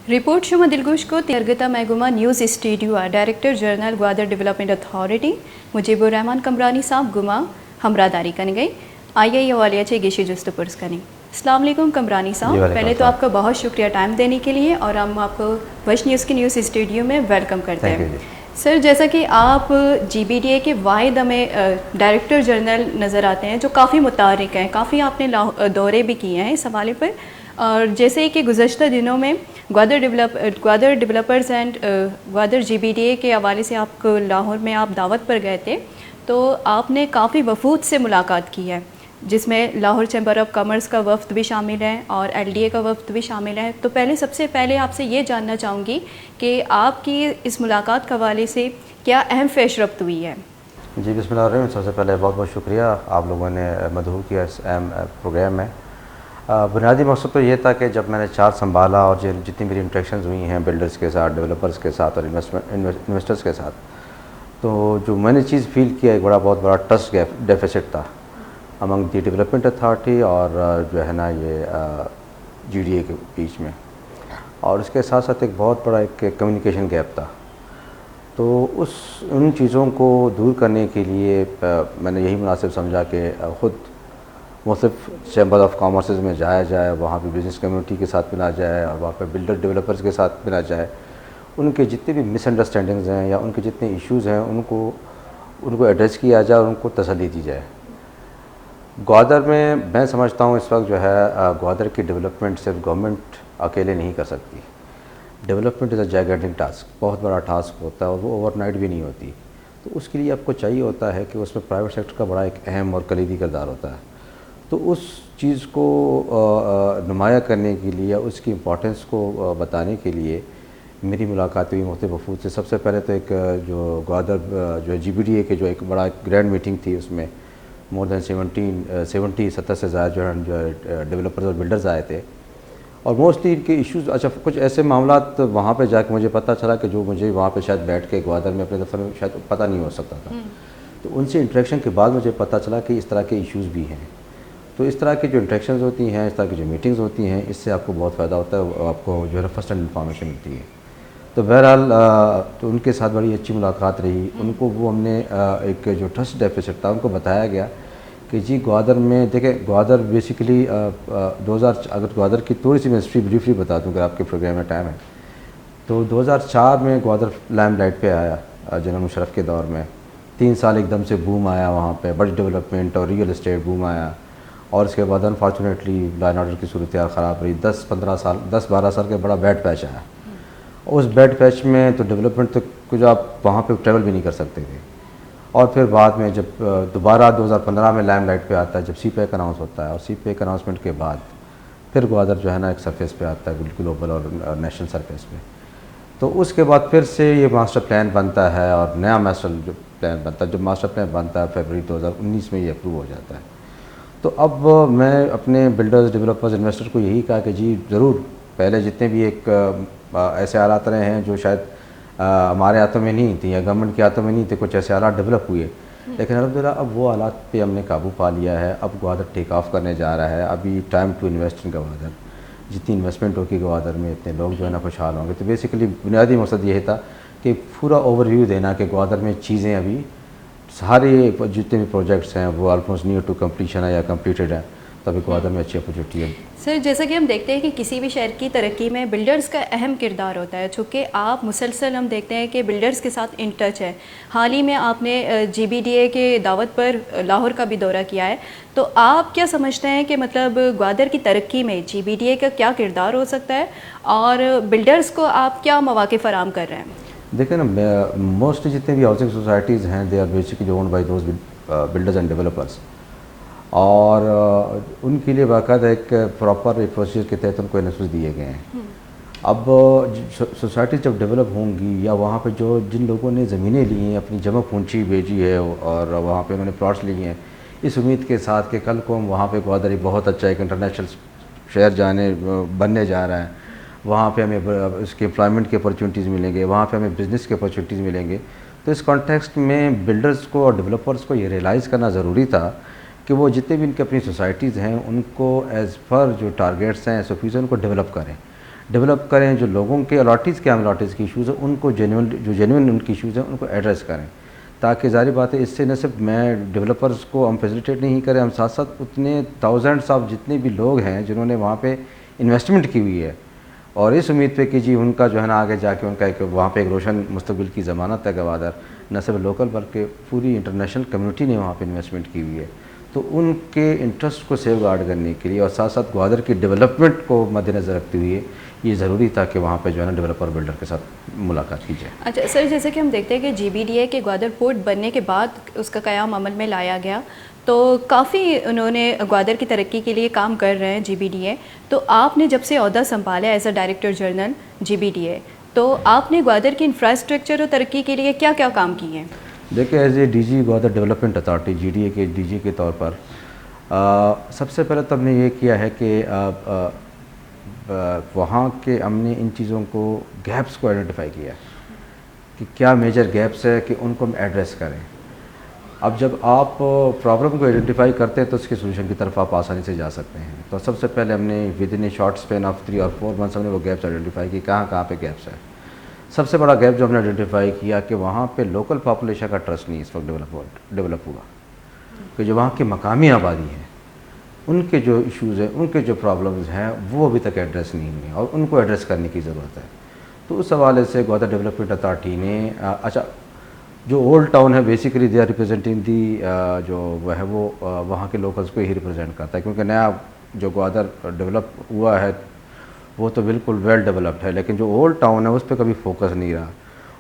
Report शुमा दिलगोश को तिरगता मैगुमा news studio director general Gwadar development authority Mujibur Rahman Kamrani साहब गुमा हमरादारी कन गई आई वालिया छे गिशी जुस्तपुर्स कनी। अस्सलाम वालेकुम कमरानी साहब, पहले तो आपका बहुत शुक्रिया टाइम देने के लिए और हम आपको वश न्यूज़ की न्यूज़ स्टूडियो में वेलकम करते हैं। सर, जैसा कि आप GBDA के वाहिद हमें डायरेक्टर जनरल नज़र आते हैं जो काफ़ी मुतारिक हैं, काफ़ी आपने दौरे भी किए हैं इस हवाले पर। और जैसे कि गुज़श्ता दिनों में Gwadar developers and Gwadar GBDA के हवाले से आपको लाहौर में आप दावत पर गए थे, तो आपने काफ़ी वफूद से मुलाकात की है जिसमें लाहौर चैम्बर ऑफ कॉमर्स का वफ्द भी शामिल है और LDA का वफ्द भी शामिल है। तो सबसे पहले आपसे ये जानना चाहूँगी कि आपकी इस मुलाकात के हवाले से क्या अहम पेशरफ्त हुई है। जी बिस्मिल्लाह, सबसे पहले बहुत बहुत शुक्रिया आप लोगों ने मदहू किया इस अहम प्रोग्राम में। बुनियादी मकसद तो ये था कि जब मैंने चार्ज संभाला और जितनी मेरी इंटरेक्शंस हुई हैं बिल्डर्स के साथ, डेवलपर्स के साथ और इन्वेस्टर्स के साथ, तो जो मैंने चीज़ फील किया एक बहुत बड़ा ट्रस्ट डेफिसिट था अमंग दी डेवलपमेंट अथॉरिटी और जो है ना ये GDA के बीच में, और उसके साथ साथ एक बहुत बड़ा एक कम्युनिकेशन गैप था। तो उन चीज़ों को दूर करने के लिए मैंने यही मुनासिब समझा कि ख़ुद मुख्तलिफ चैम्बर ऑफ कॉमर्स में जाया जाए, वहाँ पे बिज़नेस कम्युनिटी के साथ मिला जाए और वहाँ पे बिल्डर डेवलपर्स के साथ मिला जाए, उनके जितने भी मिसअंडरस्टैंडिंग्स हैं या उनके जितने इश्यूज़ हैं उनको एड्रेस किया जाए और उनको तसल्ली दी जाए। ग्वादर में मैं समझता हूँ इस वक्त जो है ग्वादर की डेवलपमेंट सिर्फ गवर्नमेंट अकेले नहीं कर सकती। डेवलपमेंट इज़ अ जायगेंटिक टास्क, बहुत बड़ा टास्क होता है और वो ओवरनाइट भी नहीं होती। तो उसके लिए आपको चाहिए होता है कि उसमें प्राइवेट सेक्टर का बड़ा एक अहम और कलीदी किरदार होता है। तो उस चीज़ को नुमाया करने के लिए, उसकी इम्पोर्टेंस को बताने के लिए मेरी मुलाकात हुई मुख्तलिफ वफूद से। सबसे पहले तो एक जो ग्वादर जो GBDA के जो एक बड़ा ग्रैंड मीटिंग थी, उसमें मोर दैन 70 से ज़्यादा जो डेवलपर्स और बिल्डर्स आए थे और मोस्टली इनके इश्यूज़, अच्छा कुछ ऐसे मामलात वहाँ पे जाके मुझे पता चला कि जो मुझे वहाँ पे शायद बैठ के ग्वादर में अपने दफ्तर में शायद पता नहीं हो सकता था। तो उनसे इंटरेक्शन के बाद मुझे पता चला कि इस तरह के इश्यूज़ भी हैं। तो इस तरह की जो इंटरेक्शंस होती हैं, इस तरह की जो मीटिंग्स होती हैं, इससे आपको बहुत फ़ायदा होता है, आपको जो है फर्स्ट हैंड इन्फॉर्मेशन मिलती है। तो बहरहाल तो उनके साथ बड़ी अच्छी मुलाकात रही। उनको वो हमने एक जो ट्रस्ट डेफिसिट था उनको बताया गया कि जी ग्वादर में देखें, ग्वादर बेसिकली 2000, अगर ग्वादर की थोड़ी सी मैं हिस्ट्री ब्रीफली बता दूँ अगर आपके प्रोग्राम में टाइम है, तो 2004 में ग्वादर लाइमलाइट पे आया जनरल मुशर्रफ के दौर में। 3 साल एकदम से बूम आया वहाँ पे, बड़ी डेवलपमेंट और रियल इस्टेट बूम आया। और इसके बाद अनफॉर्चुनेटली लॉ एंड ऑर्डर की सूरत ख़राब रही। 10-12 साल के बड़ा बैड पैच आया। उस बैड पैच में तो डेवलपमेंट तो कुछ आप वहाँ पे ट्रैवल भी नहीं कर सकते थे। और फिर बाद में जब दोबारा 2015 में लाइमलाइट पे आता है, जब CPEC अनाउंस होता है और CPEC अनाउंसमेंट के बाद फिर ग्वादर जो है ना एक सरफेस पे आता है, ग्लोबल और नेशनल सरफेस पे। तो उसके बाद फिर से ये मास्टर प्लान बनता है और नया मास्टर जो प्लान बनता है, जब मास्टर प्लान बनता है फरवरी 2019 में ये अप्रूव हो जाता है। तो अब मैं अपने बिल्डर्स, डेवलपर्स, इन्वेस्टर को यही कहा कि जी ज़रूर पहले जितने भी एक ऐसे हालात रहे हैं जो शायद हमारे हाथों में नहीं थी या गवर्नमेंट के हाथों में नहीं थे, कुछ ऐसे हालात डेवलप हुए, लेकिन अल्हम्दुलिल्लाह अब वो हालात पे हमने काबू पा लिया है। अब ग्वादर टेक ऑफ करने जा रहा है। अभी time to invest in Gwadar, जितनी इन्वेस्टमेंट होगी ग्वादर में इतने लोग जो है ना खुशहाल होंगे। तो बेसिकली बुनियादी मकसद यही था कि पूरा ओवरव्यू देना कि ग्वादर में चीज़ें अभी सारे जितने भी प्रोजेक्ट्स हैं वो ऑलमोस्ट नियर टू कम्प्लीशन है या कम्प्लीटेड है, तभी ग्वादर में अच्छी अपॉर्चुनिटी है। सर, जैसा कि हम देखते हैं कि किसी भी शहर की तरक्की में बिल्डर्स का अहम किरदार होता है, चूँकि आप मुसलसल हम देखते हैं कि बिल्डर्स के साथ इन टच है। हाल ही में आपने GBDA के दावत पर लाहौर का भी दौरा किया है, तो आप क्या समझते हैं कि मतलब ग्वादर की तरक्की में GBDA का क्या किरदार हो सकता है और बिल्डर्स को आप क्या मौक़े फ़राहम कर रहे हैं? देखिए ना, मोस्टली जितने भी हाउसिंग सोसाइटीज़ हैं they are basically owned by those builders and developers, और उनके लिए बाकायदा एक प्रॉपर प्रोसीजर के तहत उनको NOC दिए गए हैं। अब सोसाइटी जब डेवलप होंगी या वहाँ पे जो जिन लोगों ने ज़मीनें ली हैं, अपनी जमा पूंजी भेजी है और वहाँ पे उन्होंने प्लॉट्स लिए हैं, इस उम्मीद के साथ कि कल को हम वहाँ पे ग्वादर एक बहुत अच्छा एक इंटरनेशनल शहर बनने जा रहा है, वहाँ पे हमें उसके एम्प्लॉयमेंट के अपॉर्चुनिटीज़ मिलेंगे, वहाँ पे हमें बिज़नेस के अपॉर्चुनिटीज़ मिलेंगे। तो इस कॉन्टेक्स्ट में बिल्डर्स को और डेवलपर्स को ये रियलाइज़ करना ज़रूरी था कि वो जितने भी इनकी अपनी सोसाइटीज़ हैं उनको एज़ पर जो टारगेट्स हैं SOPs हैं उनको डेवलप करें। डेवलप करें, जो लोगों के अलॉटीज़ क्या अलॉटीज़ की इशूज़ हैं उनको जेन्युइन उनकी इशूज़ हैं उनको एड्रेस करें, ताकि ज़ाहिर बात है इससे न सिर्फ मैं डेवलपर्स को हम फैसिलिटेट नहीं करें, हम साथ साथ उतने थाउजेंड्स ऑफ जितने भी लोग हैं जिन्होंने वहाँ पे इन्वेस्टमेंट की हुई है और इस उम्मीद पे कि जी उनका जो है ना आगे जाके उनका एक वहाँ पे एक रोशन मुस्तकबिल की ज़मानत है गवादर, न सिर्फ लोकल बल्कि पूरी इंटरनेशनल कम्युनिटी ने वहाँ पे इन्वेस्टमेंट की हुई है। तो उनके इंटरेस्ट को सेव गार्ड करने के लिए और साथ साथ ग्वादर की डेवलपमेंट को मद्देनज़र रखते हुए ये ज़रूरी था कि वहाँ पे जो है ना डेवलपर बिल्डर के साथ मुलाकात की जाए। अच्छा सर, जैसे कि हम देखते हैं कि GBDA के ग्वादर पोर्ट बनने के बाद उसका क़याम अमल में लाया गया, तो काफ़ी उन्होंने ग्वादर की तरक्की के लिए काम कर रहे हैं GBDA। तो आपने जब से ओहदा संभाला as a director general GBDA, तो आपने ग्वादर की इंफ्रास्ट्रक्चर और तरक्की के लिए क्या क्या काम किए हैं? देखिए, as a DG Gwadar development authority GDA के DG के तौर पर सबसे पहले तो हमने ये किया है कि वहाँ के हमने इन चीज़ों को गैप्स को आइडेंटिफाई किया कि क्या मेजर गैप्स है कि उनको हम एड्रेस करें। अब जब आप प्रॉब्लम को आइडेंटिफाई करते हैं तो उसके सोल्यूशन की तरफ आप आसानी से जा सकते हैं। तो सबसे पहले हमने with in A short span of 3 और 4 मंथ्स हमने वो गैप्स आइडेंटिफाई की, कहाँ पे गैप्स है। सबसे बड़ा गैप जो हमने आइडेंटिफाई किया कि वहाँ पे लोकल पॉपुलेशन का ट्रस्ट नहीं इस वक्त डेवलप हुआ, कि जो वहाँ की मकामी आबादी है उनके जो इश्यूज़ हैं, उनके जो प्रॉब्लम्स हैं वो अभी तक एड्रेस नहीं हुए और उनको एड्रेस करने की ज़रूरत है। तो उस हवाले से ग्वादर डेवलपमेंट अथॉरिटी ने अच्छा, जो ओल्ड टाउन है बेसिकली दे आर रिप्रेजेंटिंग दी, जो वह है वो वहाँ के लोकल्स को ही रिप्रेजेंट करता है, क्योंकि नया जो ग्वादर डेवलप हुआ है वो तो बिल्कुल वेल डेवलप्ड है, लेकिन जो ओल्ड टाउन है उस पर कभी फोकस नहीं रहा।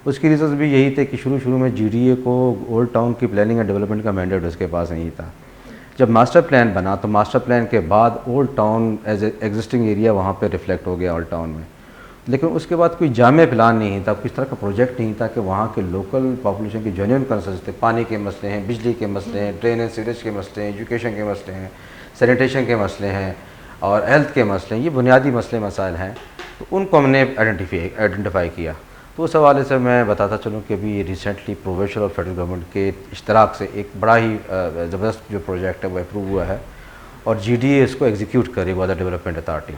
उसकी रीज़न भी यही थे कि शुरू में GDA को ओल्ड टाउन की प्लानिंग एंड डेवलपमेंट का मैंडेट उसके पास नहीं था। जब मास्टर प्लान बना तो मास्टर प्लान के बाद old town as existing area वहाँ पे रिफ्लेक्ट हो गया ओल्ड टाउन में, लेकिन उसके बाद कोई जामे प्लान नहीं था, किस तरह का प्रोजेक्ट नहीं था कि वहाँ के लोकल पॉपुलेशन की जेन्युइन कंसर्न्स थे। पानी के मसले हैं, बिजली के मसले हैं, ड्रेन एंड सीवरेज के मसले हैं, एजुकेशन के मसले हैं, सैनिटेशन के मसले हैं और हेल्थ के मसले हैं, ये बुनियादी मसले मसाइल हैं। तो उनको हमने आइडेंटिफाई किया। तो उस हवाले से मैं बताता चलूँ कि अभी रिसेंटली प्रोविंशियल और फेडरल गवर्नमेंट के इश्तराक से एक बड़ा ही ज़बरदस्त जो प्रोजेक्ट है वो अप्रूव हुआ है और GDA इसको एग्जीक्यूट करे, ग्वादर डेवलपमेंट अथॉरिटी।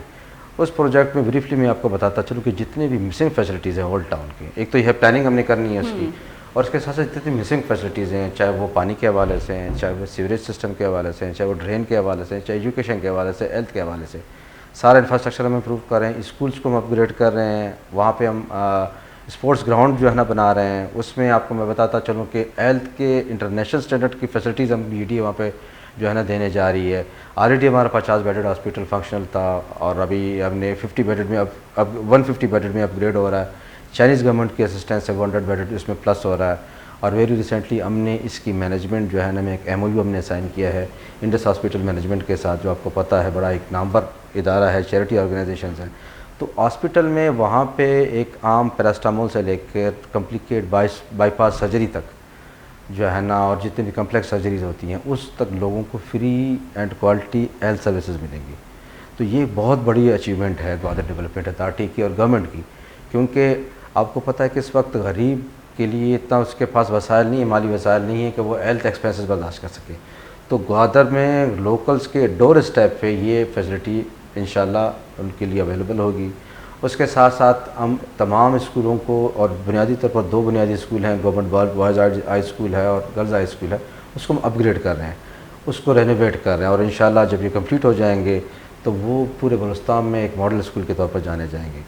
उस प्रोजेक्ट में ब्रीफली मैं आपको बताता चलूँ कि जितने भी मिसिंग फैसिलिटीज़ हैं ओल्ड टाउन के, एक तो यह प्लानिंग हमने करनी है उसकी, और उसके साथ साथ जितनी मिसिंग फैसिलिटीज़ हैं, चाहे वो पानी के हवाले से हैं, चाहे वो सीवरेज सिस्टम के हवाले से हैं, चाहे वो ड्रेन के हवाले से, चाहे एजुकेशन के हवाले से, हेल्थ के हवाले से, सारा इंफ्रास्ट्रक्चर हम इम्प्रूव कर रहे हैं। स्कूल्स को हम अपग्रेड कर रहे हैं, वहाँ पे हम स्पोर्ट्स ग्राउंड जो है ना बना रहे हैं। उसमें आपको मैं बताता चलूँ कि हेल्थ के इंटरनेशनल स्टैंडर्ड की फैसिलिटीज़ हम GDA वहाँ पे जो है ना देने जा रही है। ऑलरेडी हमारा 50 बेडेड हॉस्पिटल फंक्शनल था और अभी हमने 50 बेडेड में अब 150 बेडेड में अपग्रेड हो रहा है। चाइनीज़ गवर्नमेंट की असिस्टेंस से 100 बेडेड इसमें प्लस हो रहा है। और वेरी रिसेंटली हमने इसकी मैनेजमेंट जो है ना, में एक MOU हमने साइन किया है इंडस हॉस्पिटल मैनेजमेंट के साथ, जो आपको पता है बड़ा एक नामवर इदारा है, चैरिटी ऑर्गेनाइजेशन है। तो हॉस्पिटल में वहाँ पे एक आम पैरास्टामोल से लेकर कम्प्लिकेट बाईपास सर्जरी तक जो है ना, और जितनी भी कम्प्लेक्स सर्जरीज होती हैं उस तक लोगों को free and quality health services मिलेंगी। तो ये बहुत बड़ी अचीवमेंट है ग्वादर डेवलपमेंट अथॉरिटी की और गवर्नमेंट की, क्योंकि आपको पता है कि इस वक्त गरीब के लिए इतना उसके पास वसाइल नहीं है, माली वसाइल नहीं है कि वो हेल्थ एक्सपेंसेस बर्दाश्त कर सके। तो ग्वादर में लोकल्स के डोर स्टेप पे ये फैसिलिटी इंशाल्लाह उनके लिए अवेलेबल होगी। उसके साथ साथ हम तमाम स्कूलों को, और बुनियादी तौर पर 2 बुनियादी स्कूल हैं, गवर्नमेंट बॉयज़ हाई स्कूल है और गर्ल्स हाई स्कूल है, उसको हम अपग्रेड कर रहे हैं, उसको रेनोवेट कर रहे हैं और इंशाल्लाह जब ये कंप्लीट हो जाएंगे तो वो पूरे बलूचिस्तान में एक मॉडल स्कूल के तौर पर जाने जाएंगे।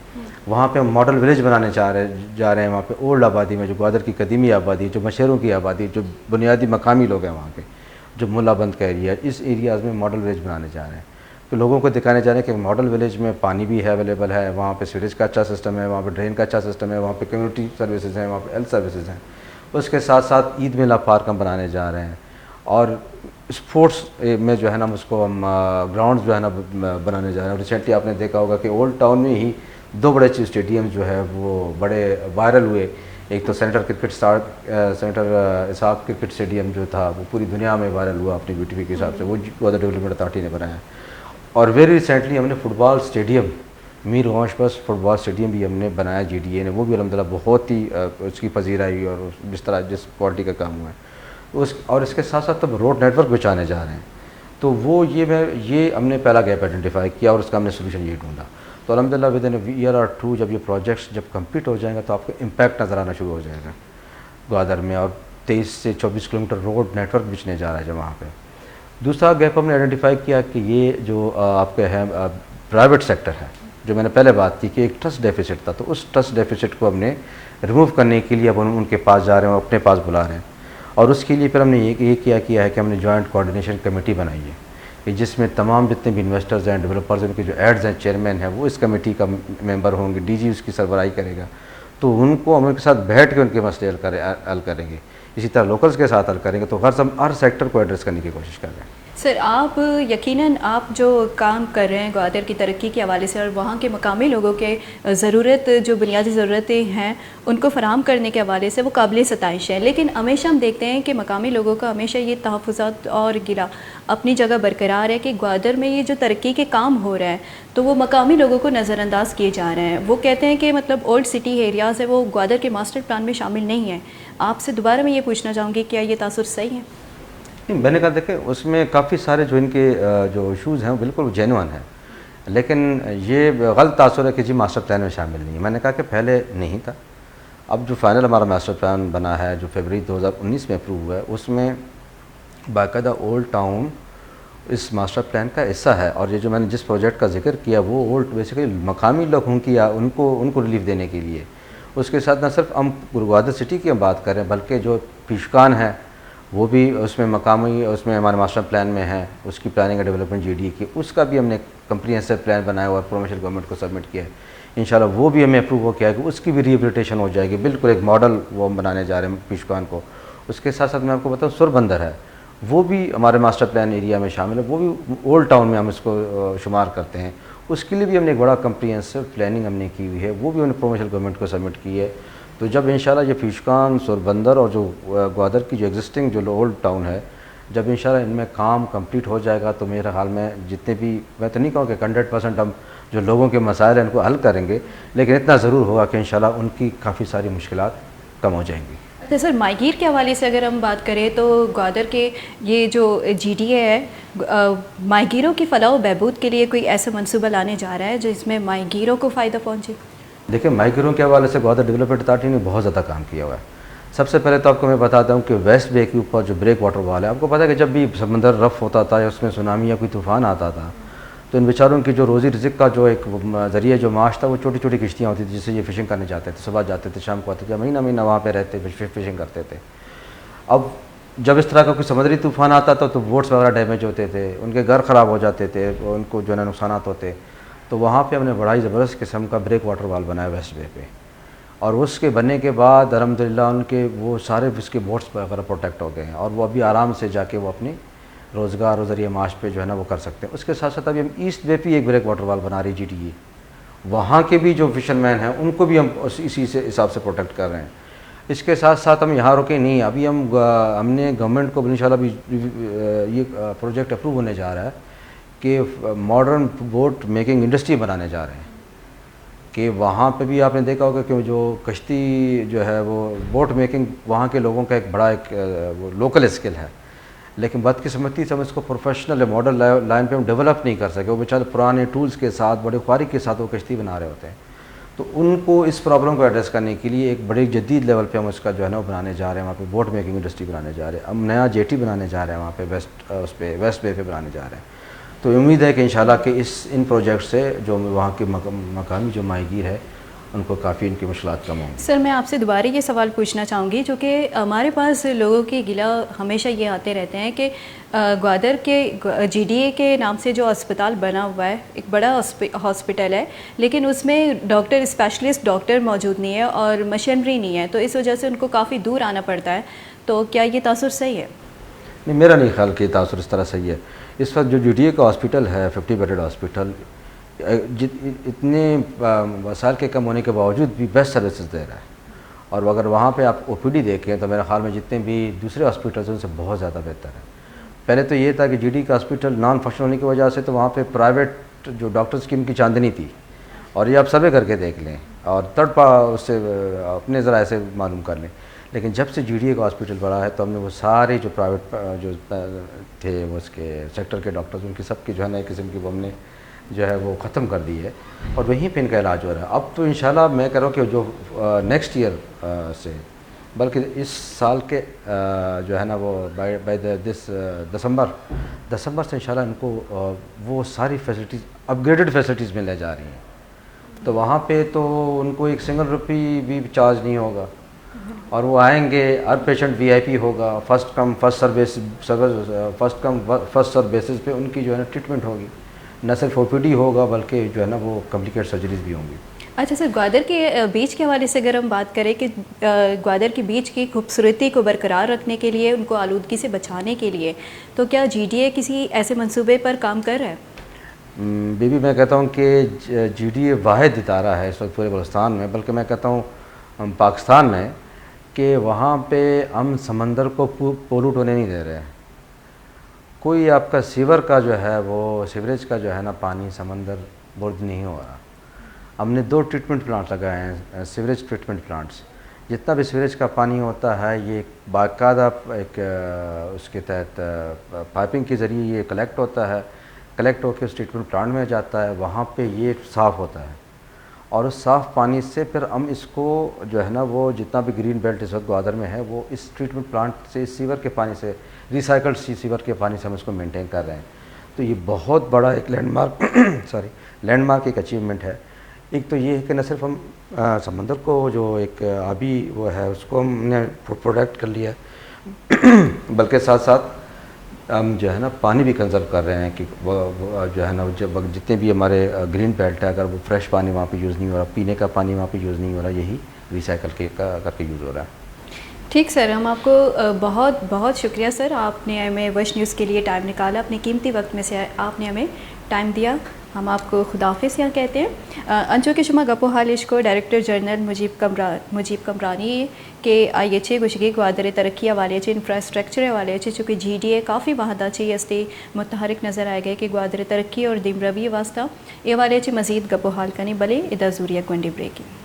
वहाँ पे हम मॉडल विलेज बनाने जा रहे हैं। वहाँ पे ओल्ड आबादी में जो ग्वादर की कदीमी आबादी, जो मशहरों की आबादी, जो बुनियादी मकामी लोग हैं वहाँ के, जो मुल्लाबंद का एरिया, इस एरियाज़ में मॉडल विलेज बनाने जा रहे हैं। तो लोगों को दिखाने जा रहे हैं कि मॉडल विलेज में पानी भी है अवेलेबल है, वहाँ पे सीवरेज का अच्छा सिस्टम है, वहाँ पे ड्रेन का अच्छा सिस्टम है, वहाँ पे कम्युनिटी सर्विसेज हैं, वहाँ पे हेल्थ सर्विसेज हैं। उसके साथ साथ ईद मिला पार्क हम बनाने जा रहे हैं और स्पोर्ट्स में जो है ना उसको हम ग्राउंड्स जो है ना बनाने जा रहे हैं। रिसेंटली आपने देखा होगा कि ओल्ड टाउन में ही 2 बड़े अच्छे स्टेडियम जो है वो बड़े वायरल हुए। एक तो सेंटर इसाक क्रिकेट स्टेडियम जो था वो पूरी दुनिया में वायरल हुआ अपनी ब्यूटीफी के हिसाब से, वो ग्वादर डेवलपमेंट अथॉरिटी ने बनाया। और वेरी रिसेंटली हमने फुटबॉल स्टेडियम, मीर गौश बस फुटबॉल स्टेडियम भी हमने बनाया GDA ने, वो भी अलहमदिल्ला बहुत ही उसकी पजीराई और जिस क्वालिटी का काम हुआ है और इसके साथ साथ अब रोड नेटवर्क बिछाने जा रहे हैं। तो वो ये हमने पहला गैप आइडेंटिफाई किया और उसका हमने सोल्यूशन ये ढूंढा। तो अल्हम्दुलिल्लाह विद इन ईयर और 2 जब ये प्रोजेक्ट्स जब कंप्लीट हो जाएंगे तो आपको इम्पैक्ट नज़र आना शुरू हो जाएगा ग्वादर में, और 23 से 24 किलोमीटर रोड नेटवर्क बिछने जा रहा है जब वहाँ पे। दूसरा गैप हमने आइडेंटिफाई किया कि ये जो आपके हैं प्राइवेट सेक्टर है, जो मैंने पहले बात की कि एक ट्रस्ट डेफिसिट था, तो उस ट्रस्ट डेफिसिट को हमने रिमूव करने के लिए अब हम उनके पास जा रहे हैं, अपने पास बुला रहे हैं। और उसके लिए फिर हमने ये किया है कि हमने जॉइंट कोऑर्डिनेशन कमेटी बनाई है कि जिसमें तमाम जितने भी इन्वेस्टर्स हैं, डेवलपर्स, उनके जो एड्स हैं, चेयरमैन हैं, वो इस कमेटी का मेंबर होंगे, डीजी उसकी सरबराही करेगा। तो उनको हम उनके साथ बैठ के उनके मसले हल करेंगे, इसी तरह लोकल्स के साथ हल करेंगे। तो हर सेक्टर को एड्रेस करने की कोशिश कर रहे हैं। सर, आप यकीनन आप जो काम कर रहे हैं ग्वादर की तरक्की के हवाले से और वहाँ के मकामी लोगों के ज़रूरत, जो बुनियादी ज़रूरतें हैं उनको फ़राहम करने के हवाले से, वो काबिल सताइश है। लेकिन हमेशा हम देखते हैं कि मकामी लोगों का हमेशा ये तहफ़्फ़ुज़ात और गिला अपनी जगह बरकरार है कि ग्वादर में ये जो तरक्की के काम हो रहे हैं तो वो मकामी लोगों को नज़रअंदाज किए जा रहे हैं। वो कहते हैं कि मतलब ओल्ड सिटी एरियाज़ है वो ग्वादर के मास्टर प्लान में शामिल नहीं है। आपसे दोबारा मैं ये पूछना चाहूँगी, क्या ये तासुर सही है? नहीं, मैंने कहा देखें उसमें काफ़ी सारे जो इनके जो इशूज़ हैं वो बिल्कुल जेन्युइन हैं, लेकिन ये गलत तासुर है कि जी मास्टर प्लान में शामिल नहीं है। मैंने कहा कि पहले नहीं था, अब जो फाइनल हमारा मास्टर प्लान बना है जो फरवरी 2019 में अप्रूव हुआ है, उसमें बाकायदा ओल्ड टाउन इस मास्टर प्लान का हिस्सा है। और ये जो मैंने जिस प्रोजेक्ट का जिक्र किया वो ओल्ड बेसिकली मकामी लोगों की उनको रिलीफ देने के लिए। उसके साथ न सिर्फ हम ग्वादर सिटी की हम बात करें बल्कि जो पीशकान है वो भी उसमें मकामी, उसमें हमारे मास्टर प्लान में है, उसकी प्लानिंग एंड डेवलपमेंट जीडी की, उसका भी हमने कम्प्रीहेंसिव प्लान बनाया हुआ प्रोविंशियल गवर्नमेंट को सबमिट किया है। इंशाल्लाह वो भी हमें अप्रूव हो किया है कि उसकी भी रिहेबिलिटेशन हो जाएगी, बिल्कुल एक मॉडल वो हम बनाने जा रहे हैं पीशकान को। उसके साथ साथ मैं आपको बताऊँ सुरबंदर है, वो भी हमारे मास्टर प्लान एरिया में शामिल है, वो भी ओल्ड टाउन में हम इसको शुमार करते हैं। उसके लिए भी हमने एक बड़ा कम्प्रीहेंसिव प्लानिंग हमने की हुई है, वो भी हमने प्रोविंशियल गवर्नमेंट को सबमिट की है। तो जब इंशाल्लाह ये पीशकान, सुरबंदर और जो ग्वादर की जो एग्जिस्टिंग जो ओल्ड टाउन है, जब इंशाल्लाह इनमें काम कंप्लीट हो जाएगा तो मेरे ख्याल में जितने भी, मैं तो नहीं कहूँ कि 100% हम जो लोगों के मसाइल हैं उनको हल करेंगे, लेकिन इतना ज़रूर होगा कि इंशाल्लाह उनकी काफ़ी सारी मुश्किलात कम हो जाएंगी। अच्छा सर, माहीगीर के हवाले से अगर हम बात करें तो ग्वादर के ये जो जीडीए है, माहीगीरों की फ़लाह व बहबूद के लिए कोई ऐसा मंसूबा लाने जा रहा है जिसमें माहीगीरों को फ़ायदा पहुँचे? देखिए, माहीगीरों के हवाले से ग्वादर डेवलपमेंट अथॉरिटी ने बहुत ज़्यादा काम किया हुआ है। सबसे पहले तो आपको मैं बताता हूँ कि वेस्ट बे के ऊपर जो ब्रेक वाटर वाल है, आपको पता है कि जब भी समंदर रफ़ होता था या उसमें सुनामी या कोई तूफ़ान आता था तो इन बेचारों की जो रोज़ी रिज़्क़ का जो एक ज़रिए जो माश था वो छोटी छोटी किश्तियाँ होती थी जिससे ये फ़िशिंग करने जाते थे। सुबह जाते थे, शाम को आते थे, महीना महीना वहाँ पे रहते फ़िशिंग करते थे। अब जब इस तरह का कोई समुद्री तूफ़ान आता था तो बोट्स वगैरह डैमेज होते थे, उनके घर ख़राब हो जाते थे, उनको जो है नुकसान होते। तो वहाँ पे हमने बड़ा ही ज़बरदस्त किस्म का ब्रेक वाटर वाल बनाया वेस्ट बे पे, और उसके बनने के बाद अल्हम्दुलिल्लाह उनके वो सारे उसके बोट्स वगैरह प्रोटेक्ट हो गए हैं और वो अभी आराम से जाके वो अपनी रोज़गार और ज़रिए माश पे जो है ना वो कर सकते हैं। उसके साथ साथ अभी हम ईस्ट बे पे एक ब्रेक वाटर वाल बना रही GTE, वहाँ के भी जो फिशरमैन हैं उनको भी हम इसी से हिसाब से प्रोटेक्ट कर रहे हैं। इसके साथ साथ हम यहाँ रुके नहीं, अभी हमने गवर्नमेंट को इंशाल्लाह भी ये प्रोजेक्ट अप्रूव होने जा रहा है कि मॉडर्न बोट मेकिंग इंडस्ट्री बनाने जा रहे हैं कि वहाँ पे भी आपने देखा होगा कि जो कश्ती जो है वो बोट मेकिंग वहाँ के लोगों का एक बड़ा वो लोकल स्किल है, लेकिन बदकिस्मती से हम इसको प्रोफेशनल मॉडल लाइन पे हम डेवलप नहीं कर सके। वो बेचारे पुराने टूल्स के साथ, बड़े ख्वारी के साथ वो कश्ती बना रहे होते हैं। तो उनको इस प्रॉब्लम को एड्रेस करने के लिए एक बड़े जदीद लेवल पे हम उसका जो है ना वो बनाने जा रहे हैं। वहाँ पे बोट मेकिंग इंडस्ट्री बनाने जा रहे हैं, हम नया जेटी बनाने जा रहे हैं वहाँ पे वेस्ट बे पे बनाने जा रहे हैं। तो उम्मीद है कि इंशाल्लाह कि इन प्रोजेक्ट से जो वहाँ के मकामी जो माहीगीर है उनको काफ़ी इनकी मुश्किलात कम होंगी। सर, मैं आपसे दोबारा ये सवाल पूछना चाहूँगी, जो कि हमारे पास लोगों की गिला हमेशा ये आते रहते हैं कि ग्वादर के GDA के नाम से जो अस्पताल बना हुआ है, एक बड़ा हॉस्पिटल है, लेकिन उसमें डॉक्टर, स्पेशलिस्ट डॉक्टर मौजूद नहीं है और मशीनरी नहीं है, तो इस वजह से उनको काफ़ी दूर आना पड़ता है। तो क्या ये तासुर सही है? नहीं, मेरा नहीं ख्याल कि तासुर इस तरह सही है। इस वक्त जो GDA का हॉस्पिटल है 50 बेडेड हॉस्पिटल, इतने वसाइल के कम होने के बावजूद भी बेस्ट सर्विसेज दे रहा है। और अगर वहाँ पे आप OPD देखें तो मेरे ख्याल में जितने भी दूसरे हॉस्पिटल्स हैं उनसे बहुत ज़्यादा बेहतर है। पहले तो ये था कि GDA का हॉस्पिटल नॉन फंक्शनल होने की वजह से तो वहाँ पे प्राइवेट जो डॉक्टर्स की उनकी चांदनी थी, और ये आप सर्वे करके देख लें और उससे अपने ज़रा ऐसे मालूम कर लें। लेकिन जब से GDA का हॉस्पिटल बढ़ा है तो हमने वो सारे जो प्राइवेट जो थे वो उसके सेक्टर के डॉक्टर्स, उनकी सबकी जो है ना एक किस्म की वो हमने जो है वो ख़त्म कर दी है और वहीं पे इनका इलाज हो रहा है। अब तो इंशाल्लाह मैं कह रहा हूँ कि जो नेक्स्ट ईयर से, बल्कि इस साल के जो है ना वो बाय दिस दिसंबर से इंशाल्लाह इनको वो सारी फैसिलिटीज़, अपग्रेडेड फैसिलिटीज़ मिलने जा रही हैं। तो वहाँ पे तो उनको एक सिंगल रुपी भी चार्ज नहीं होगा और वो आएंगे, हर पेशेंट वीआईपी होगा, first come first serve basis पे उनकी जो है ना ट्रीटमेंट होगी। न सिर्फ ओपीडी होगा बल्कि जो है ना वो कॉम्प्लिकेटेड सर्जरीज भी होंगी। अच्छा सर, ग्वादर के बीच के हवाले से अगर हम बात करें कि ग्वादर के बीच की खूबसूरती को बरकरार रखने के लिए, उनको आलूदगी से बचाने के लिए, तो क्या जीडीए किसी ऐसे मंसूबे पर काम कर रहा है? बीबी, मैं कहता हूँ कि जीडीए वाहिद इदारा है इस वक्त पूरे बलुस्तान में, बल्कि मैं कहता हूँ पाकिस्तान में, कि वहाँ पे हम समंदर को पोलूट होने नहीं दे रहे हैं। कोई आपका सीवर का जो है वो सीवरेज का जो है ना पानी समंदर बोर्ड नहीं हो रहा। हमने 2 ट्रीटमेंट प्लांट लगाए हैं, सीवरेज ट्रीटमेंट प्लांट्स। जितना भी सीवरेज का पानी होता है ये बाकायदा एक उसके तहत पाइपिंग के ज़रिए ये कलेक्ट होता है, कलेक्ट होकर उस ट्रीटमेंट प्लांट में जाता है, वहाँ पे ये साफ़ होता है और उस साफ़ पानी से फिर हम इसको जो है ना वो जितना भी ग्रीन बेल्ट इस वक्त ग्वादर में है वो इस ट्रीटमेंट प्लांट से, इस सीवर के पानी से, रिसाइकल्ड सीवर के पानी से हम इसको मेंटेन कर रहे हैं। तो ये बहुत बड़ा एक लैंडमार्क एक अचीवमेंट है। एक तो ये है कि न सिर्फ हम समंदर को जो एक आबी वो है उसको हमने प्रोटेक्ट कर लिया बल्कि साथ साथ हम जो है ना पानी भी कंजर्व कर रहे हैं कि वो जो है ना जब जितने भी हमारे ग्रीन बेल्ट है अगर वो फ्रेश पानी वहाँ पे यूज़ नहीं हो रहा, पीने का पानी वहाँ पे यूज़ नहीं हो रहा, यही रिसाइकल करके यूज़ हो रहा है। ठीक सर, हम आपको बहुत बहुत शुक्रिया सर, आपने हमें वश न्यूज़ के लिए टाइम निकाला, अपने कीमती वक्त में से आपने हमें टाइम दिया। हम आपको खुदाफिज यहाँ कहते हैं। अंचो के शुमा गपो हालिश को डायरेक्टर जनरल मुजीब कमरानी के आइए गुशगी ग्वादर तरक्की हवाले इंफ्रास्ट्रक्चर हवाले चूँकि GDA काफ़ी वहादा अस्ते मुतहरिक नज़र आए गए कि ग्वादर तरक्की और दिमरवी वास्ता ये वाले मज़ीद गपो हाल कनी भले इदा जूरिया गुंडी ब्रेकिंग।